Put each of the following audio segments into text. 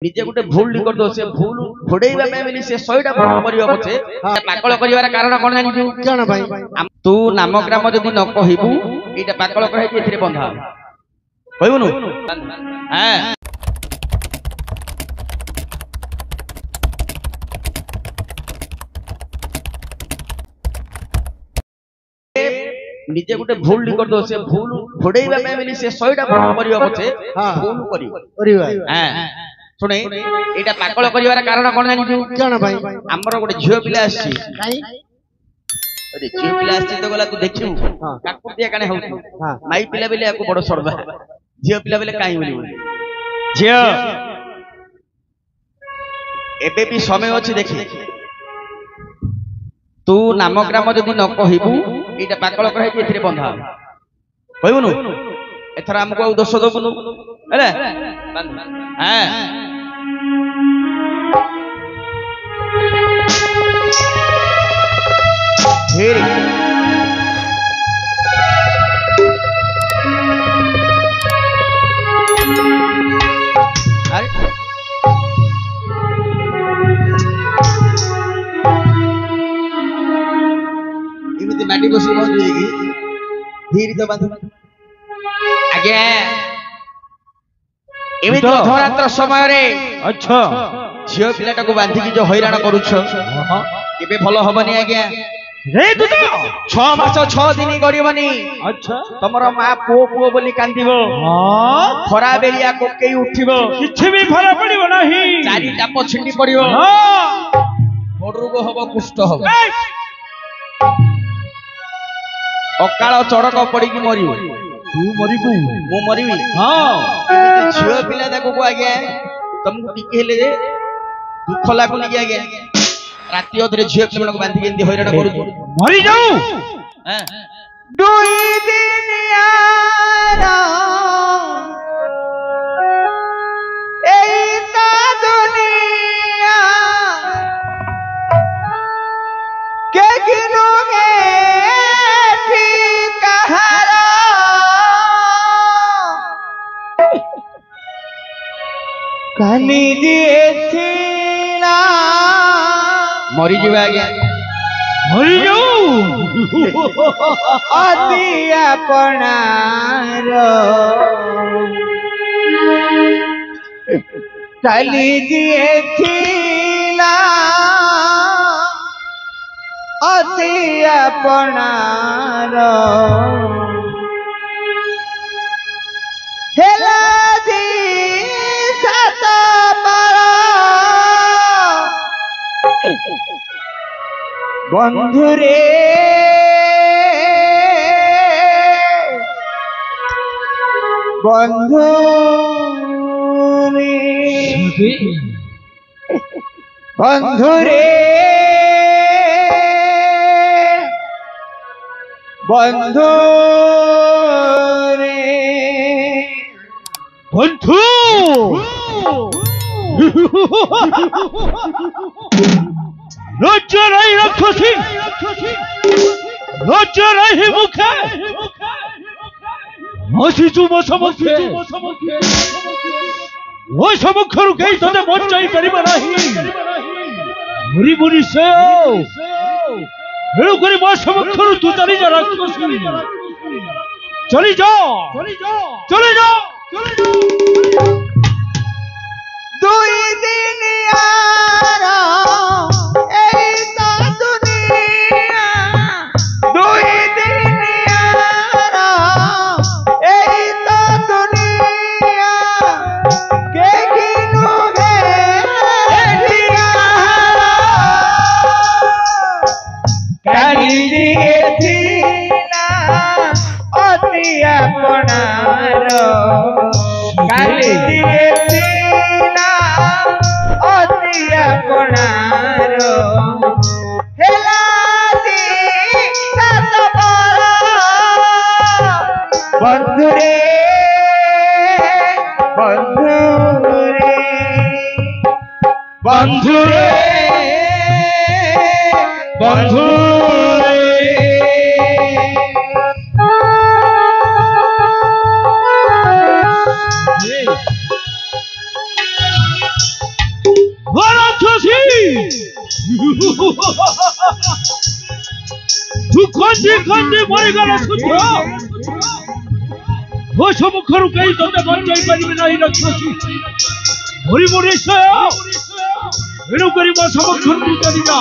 ନିଜେ ଗୋଟେ ଭୁଲ କରିଦବ ସେ ଭୁଲ ଘୋଡେଇବା ପାଇଁ ବୋଲି ସେ 100ଟା ଭୁଲ କରିବ ପଛେ ପାକଳ କରିବାର କାରଣ କଣ ଜାଣିଛୁ? କଣ ଭାଇ? ତୁ ନାମଗ୍ରାମ ଯଦି ନ କହିବୁ ଏଇଟା ପାକଳ କରାହେଇକି ଏଥିରେ ବନ୍ଧା ହବ। କହିବୁନୁ? ହଁ। ନିଜେ ଗୋଟେ ଭୁଲ କରିଦବ ସେ ଭୁଲ ଘୋଡେଇବା ପାଇଁ ବୋଲି ସେ 100ଟା ଭୁଲ କରିବ ପଛେ ଭୁଲ କରିବ। ଶୁଣେ ଏଇଟା ପାକଳ କରିବାର କାରଣ କଣ ଜାଣିଛୁ? କଣ ଭାଇ? ଆମର ଗୋଟେ ଝିଅ ପିଲା ଆସିଛି। ଝିଅ ପିଲା ଆସିଛି ତ ଗଲା ତୁ ଦେଖିବୁ କାକୁଟିଆ କାଣେ ହଉଛି ମାଇ ପିଲା ବେଲେ ଆକୁ ବଡ ସର୍ବା ଝିଅ ପିଲା ବେଲେ କାହିଁ ବୋଲିବୁ ଝିଅ ଏବେ ବି ସମୟ ଅଛି ଦେଖି ତୁ ନାମଗ୍ରାମ ଯଦି ନ କହିବୁ ଏଇଟା ପାକଳ କରାହେଇକି ଏଥିରେ ବନ୍ଧା ହବ। କହିବୁନୁ? ଏଥର ଆମକୁ ଆଉ ଦୋଷ ଦବୁନୁ ହେଲା। ଏମିତି ମାଟି ବସି ବନ୍ଦ ହେଇକି ଧୀରେ ତ ବାନ୍ଧୁ ଆଜ୍ଞା ଏମିତି ଅଧରାତ୍ର ସମୟରେ ଆଚ୍ଛା ଝିଅ ପିଲାଟାକୁ ବାନ୍ଧିକି ଯୋଉ ହଇରାଣ କରୁଛ କେବେ ଭଲ ହବନି ଆଜ୍ଞା। 6 ମାସ 6 ଦିନ ଗଡିବନି। ତମର ମା ପୁଅ ପୁଅ ବୋଲି କାନ୍ଦିବ। ଖରା ବେଳିଆ କୋକେଇ ଉଠିବ କିଛି ବି ଫରକ ପଡିବ ନାହିଁ। 4 ଚାପ ଛିଣ୍ଡି ପଡିବ ବଡ ରୋଗ ହବ କୁଷ୍ଠ ହବ ଅକାଳ ଚଡକ ପଡିକି ମରିବ। ତୁ ମରିବୁ ମୁଁ ମରିବି? ଝିଅ ପିଲା ତାକୁ ଆଜ୍ଞା ତମକୁ ଟିକେ ହେଲେ ଦୁଃଖ ଲାଗୁନି କି ଆଜ୍ଞା? ରାତି ଅଧରେ ଝିଅ ପିଲାମାନଙ୍କୁ ବାନ୍ଧିକି ଏମିତି ହଇରାଣ କରୁଛୁ ମରିଯାଉ। 2 ଦିନିଆର ଏଇ ତ ଦୁନିଆ କେ ଗିନୁगे କାହାର କାଲି ଦିଏଥିଲା ମରିଯିବା ଆଜ୍ଞା ମରିଯାଉ। ଅତି ଆପଣାର କାଲି ଦିଏଥିଲା ଅତି ଆପଣାର ହେଲା ଦି ସାତ ପାଳ ବନ୍ଧୁରେ ବନ୍ଧୁରେ ବନ୍ଧୁରେ ବନ୍ଧୁରେ বন্ধু লজ্জারাই রাক্ষসী লজ্জারাই হে মুখে হাসিছু ମୋ ସମକ୍ଷେ ଓ ସମକ୍ଷରୁ କେହି ତତେ ବଞ୍ଚାଇ ପାରିବ ନାହିଁ। ମରିବୁନି ସେ ତେଣୁକରି ମୋ ସମକ୍ଷରୁ ତୁ ଚାଲିଯା ରାକ୍ଷସୀ ଚାଲିଯା ଚାଲିଯା। 2 ଦିନିଆର ଏଇ ତ ଦୁନିଆ 2 ଦିନିଆର ଏଇ ତ ଦୁନିଆ କେ ଗିନୁगे କାଲି ଦିଏଥିଲା ଅତି ଆପଣାର କାଲି ଦିଏଥିଲା ଅତି ଆପଣାର ହେଲା ଦି ସାତ ପାଳ ବନ୍ଧୁରେ ବନ୍ଧୁରେ ବନ୍ଧୁରେ ବନ୍ଧୁରେ ରାକ୍ଷସୀ ତୁ ଖଣ୍ଡି ଖଣ୍ଡି ମରିଗଲା ସୂତ୍ର ମୋ ସମ୍ମୁଖରୁ କେହି ତତେ ବଞ୍ଚାଇ ପାରିବେ ନାହିଁ ରାକ୍ଷସୀ ମରି ନିଶ୍ଚୟ ଏଣୁ କରି ମୋ ସମ୍ମୁଖରୁ ଚାଲିଯା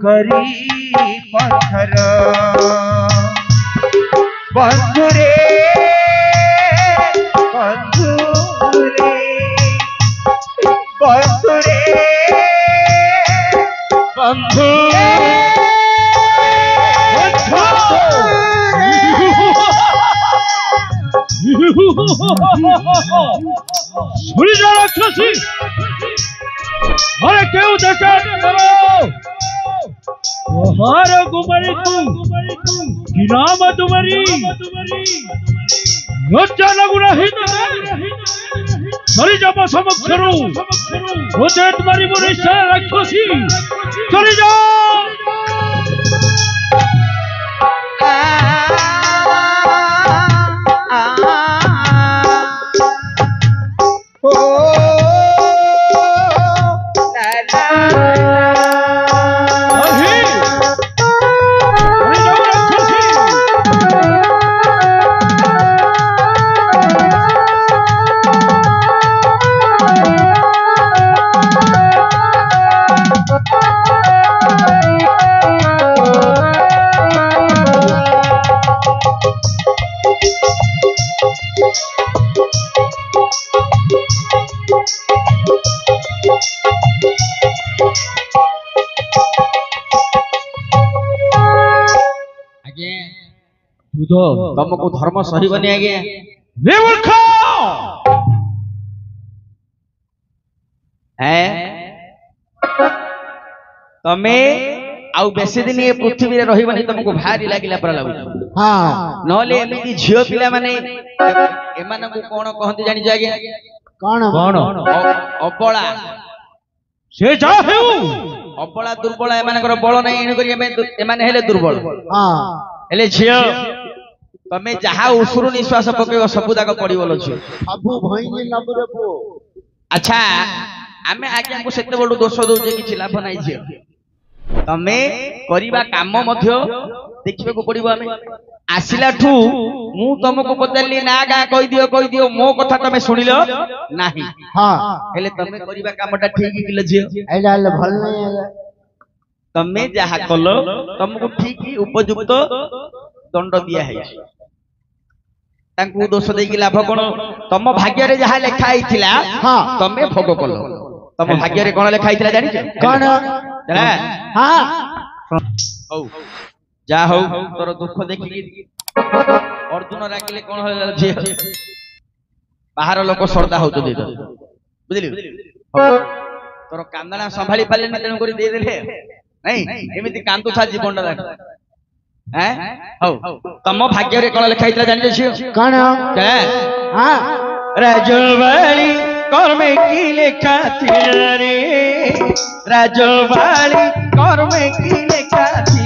करी पत्थर बंधुरे बंधुरे बंधुरे बंधुरे सुनी जा राक्षसी अरे क्यों देखा करो ओहारो कुमारी तू की नाम तुम्हारी लज्जा लगू रही चली जाओ समक्षरू मुझे तुम्हारी बुरी से राक्षसी चली जाओ तुमको धर्म सही बने आज्ञा तमे आउ बेसी दिन ये पृथ्वी रे रहिबनी तुमको भारी लागिला पर लागु हां नले एमिति झियो पिला माने एमान को कोन कहंती जानि जागे कोन कोन अबला से जा हेउ अबला दुर्बला एमान कर बळ नै एनु करी एमान हेले दुर्बल हां हेले झियो तमे जहा उसुरु निश्वास पकेगो सबु दाग पड़ी बोलो छ सबु भइनी नबरे पो अच्छा आमे आज्ञा को सेते बडू दोष दउ जे कि लाभ नै झियो तमे करिबा काम मध्य देखिबे को पड़िबो आमे आसिला ठू मु तुमको पतली ना गा कहि दियो मो कथा तमे सुनिलो नाही हां हेले तमे करिबा कामटा ठीक किले झियो एला भल नै तमे जहा कलो तुमको ठीक उपयुक्त दंड दिया है तांकु दोष दे कि लाभ कोन तम भाग्य रे जहा लेखा आइथिला हां तमे भोग कलो तम भाग्य रे कोन लेखा आइथिला जानि कोन जरा हां औ जा हो तोर दुख देखि अर्जुन रागिले कोन हो जे बाहर लोक सरदा होत दे बुझिलि तोर कांदना संभाली पाले न तेन करी दे देले नहीं एमिति कांतु था जीवन रा ହଉ ତମ ଭାଗ୍ୟରେ କଣ ଲେଖା ହେଇଥିଲା ଜାଣିଛ ଝିଅ? कौन हाँ ରାଜବାଳି କର୍ମେ କି ଲେଖା ଥିଲା ରେ ରାଜବାଳି କର୍ମେ କି ଲେଖା ଥିଲା